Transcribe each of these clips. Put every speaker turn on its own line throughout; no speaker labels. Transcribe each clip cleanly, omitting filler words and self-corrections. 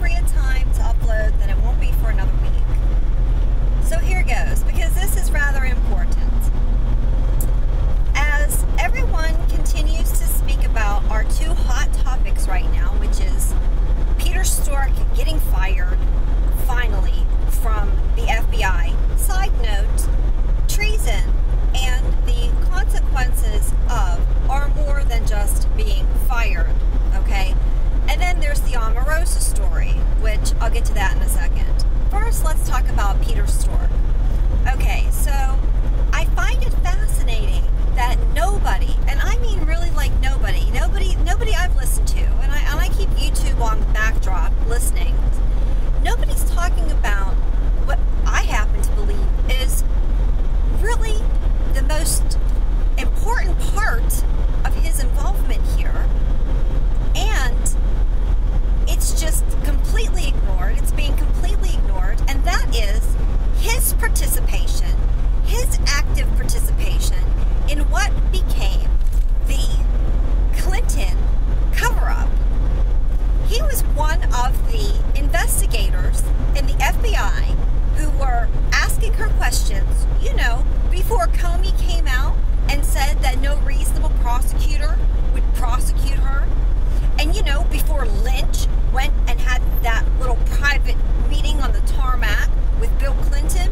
appropriate time to upload, then it won't be for another week. So here goes, because this is rather important. As everyone continues to speak about our two hot topics right now, which is Peter Strzok getting fired, finally, from the FBI. Side note, treason and the consequences of are more than just being fired, okay? And then there's the Omarosa story, which I'll get to that in a second. First, let's talk about Peter Strzok. Okay, so I find it fascinating that nobody, and I mean really like nobody I've listened to, and I keep YouTube on backdrop listening, nobody's talking about what I happen to believe is really the most important part of his involvement here, and it's just completely ignored. It's being completely ignored, and that is his participation, his active participation in what became the Clinton cover-up. He was one of the investigators in the FBI who were asking her questions, you know, before Comey came out and said that no reasonable prosecutor would prosecute her. And, you know, before Lynch went and had that little private meeting on the tarmac with Bill Clinton,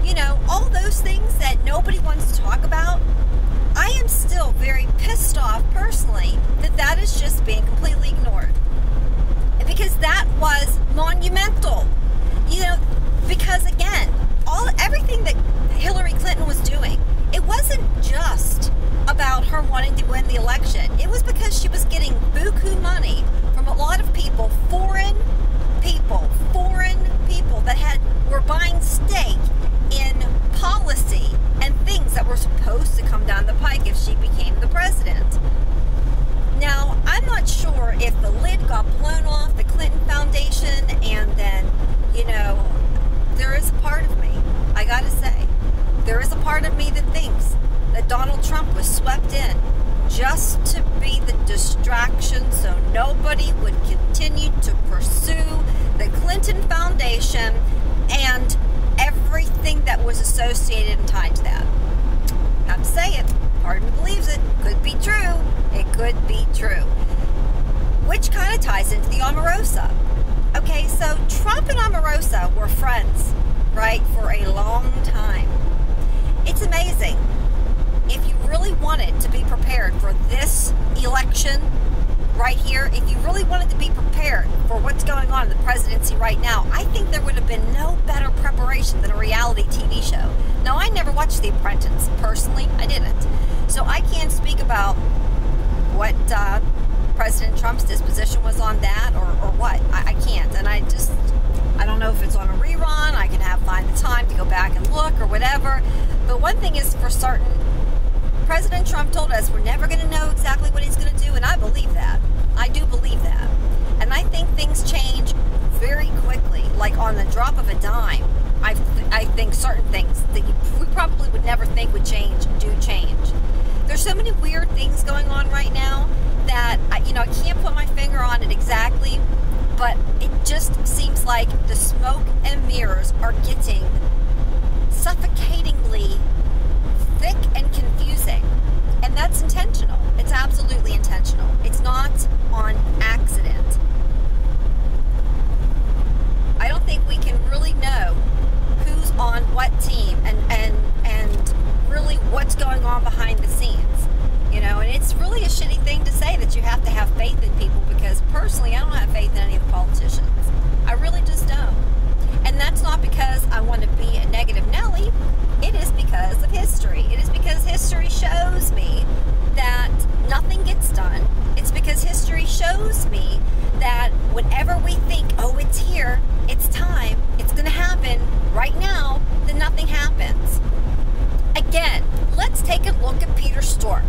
you know, all those things that nobody wants to talk about. I am still very pissed off personally that is just being completely ignored. Because that was monumental. You know, because again, everything that Hillary Clinton was doing, it wasn't just about her wanting to win the election. It was because she was getting buku money from a lot of people, foreign people that were buying stake in policy and things that were supposed to come down the pike if she became the president. Now, I'm not sure if the lid got blown off the Clinton Foundation, and then, you know, there is a part of me, I gotta say, there is a part of me that thinks that Donald Trump was swept in just to be the distraction so nobody would continue to pursue the Clinton Foundation and everything that was associated and tied to that. I have to say it. Part of me believes it. Could be true. It could be true. Which kind of ties into the Omarosa. Okay, so Trump and Omarosa were friends, right, for a long time. It's amazing. If you really wanted to be prepared for this election right here, if you really wanted to be prepared for what's going on in the presidency right now, I think there would have been no better preparation than a reality TV show. Now, I never watched The Apprentice. Personally, I didn't. So I can't speak about what President Trump's disposition was on that or what. I can't. And I don't know if it's on a rerun. I can find the time to go back and look or whatever. But one thing is for certain, President Trump told us we're never going to know exactly what he's going to do, and I believe that. I do believe that. And I think things change very quickly, like on the drop of a dime. I think certain things that we probably would never think would change do change. There's so many weird things going on right now that, I can't put my finger on it exactly, but it just seems like the smoke and mirrors are getting suffocatingly thick and confusing. And that's intentional. It's absolutely intentional. It's not on accident. I don't think we can really know who's on what team and really what's going on behind the scenes. You know, and it's really a shitty thing to say that you have to have faith in people, because personally I don't have faith in any of the politicians. I really just don't. And that's not because I want to be a negative Nelly. It is because of history. It is because history shows me that nothing gets done. It's because history shows me that whenever we think, oh, it's here, it's time, it's going to happen right now, then nothing happens. Again, let's take a look at Peter Strzok.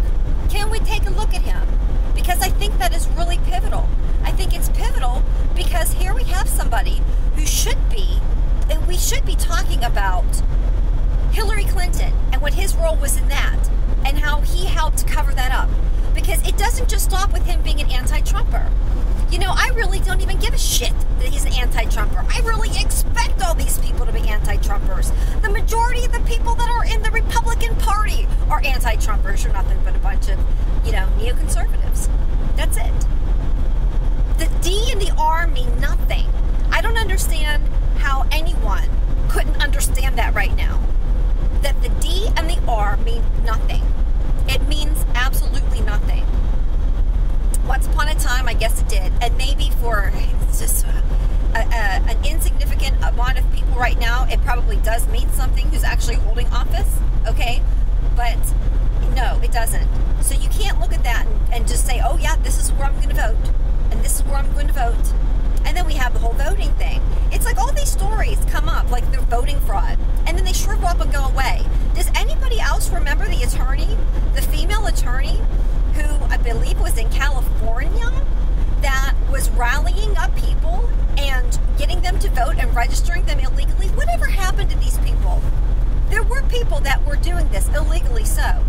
Can we take a look at him? Because I think that is really pivotal. I think it's pivotal because here we have somebody who we should be talking about Hillary Clinton and what his role was in that and how he helped cover that up. because it doesn't just stop with him being an anti-Trumper. You know, I really don't even give a shit that he's an anti-Trumper. I really expect all these people to be anti-Trumpers. The majority of the people that are in the Republican Party are anti-Trumpers. You're nothing but a bunch of, you know, neoconservatives. That's it. The D and the R mean nothing. I don't understand how anyone couldn't understand that right now. That the D and the R mean nothing. It means absolutely nothing. Once upon a time, I guess it did. And maybe for just an insignificant amount of people right now, it probably does mean something who's actually holding office, okay? But no, it doesn't. So you can't look at that and just say, oh yeah, this is where I'm going to vote. And this is where I'm going to vote. And then we have the whole voting thing. It's like all these stories come up, like the voting fraud, and then they shrivel up and go away. Does anybody else remember the attorney, the female attorney, who I believe was in California, that was rallying up people and getting them to vote and registering them illegally? Whatever happened to these people? There were people that were doing this illegally, so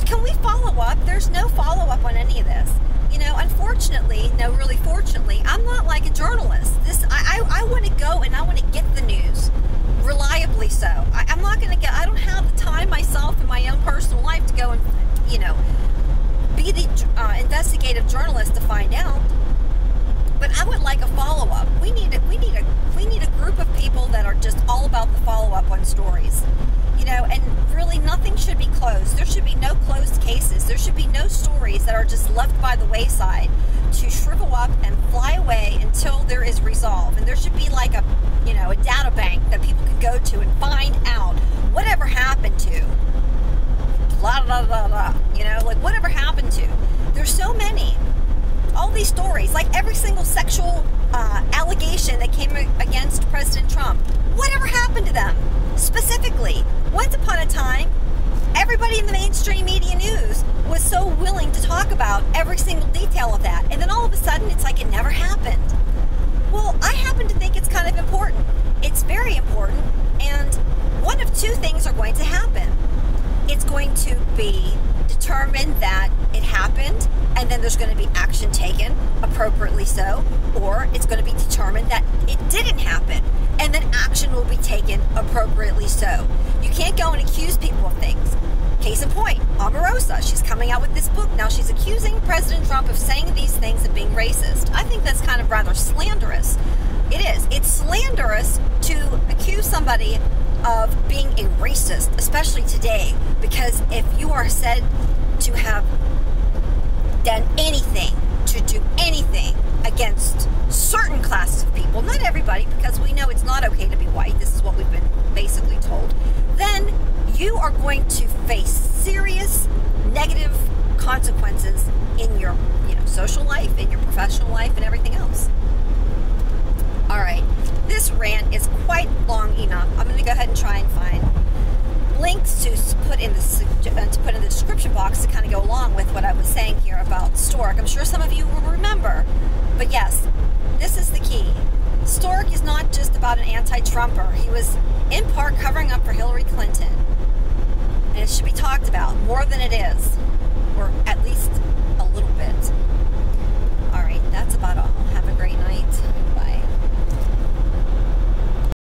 can we follow up? There's no follow-up on any of this. You know, unfortunately, no, really fortunately, I'm not like a journalist. I want to go and I want to get the news reliably so. I'm not going to get, I don't have the time myself in my own personal life to go and, you know, be the investigative journalist to find out. But I would like a follow-up. We need a group of people that are just all about the follow-up on stories. You know, and really nothing should be closed. There should be no closed cases. There should be no stories that are just left by the wayside to shrivel up and fly away until there is resolve. And there should be like a, you know, a data bank that people can go to and find out whatever happened to. Blah, blah, blah, blah. You know, like whatever happened to. There's so many. All these stories, like every single sexual allegation that came against President Trump. Whatever happened to them? Specifically, once upon a time, everybody in the mainstream media news was so willing to talk about every single detail of that. And then all of a sudden, it's like it never happened. Well, I happen to think it's kind of important. It's very important. And one of two things are going to happen. It's going to be determined that it happened, and then there's going to be action taken, appropriately so, or it's going to be determined that it didn't happen, and then action will be taken appropriately so. You can't go and accuse people of things. Case in point, Omarosa, she's coming out with this book now. She's accusing President Trump of saying these things and being racist. I think that's kind of rather slanderous. It is. It's slanderous to accuse somebody of being a racist, especially today, because if you are said to have done anything, to do anything against certain classes of people, not everybody, because we know it's not okay to be white, this is what we've been basically told, then you are going to face serious negative consequences in your, you know, social life, in your professional life, and everything else. All right, this rant is quite long enough. I'm going to go ahead and try and find links to put in the description box to kind of go along with what I was saying here about Strzok. I'm sure some of you will remember, but yes, this is the key. Strzok is not just about an anti-Trumper. He was in part covering up for Hillary Clinton, and it should be talked about more than it is, or at least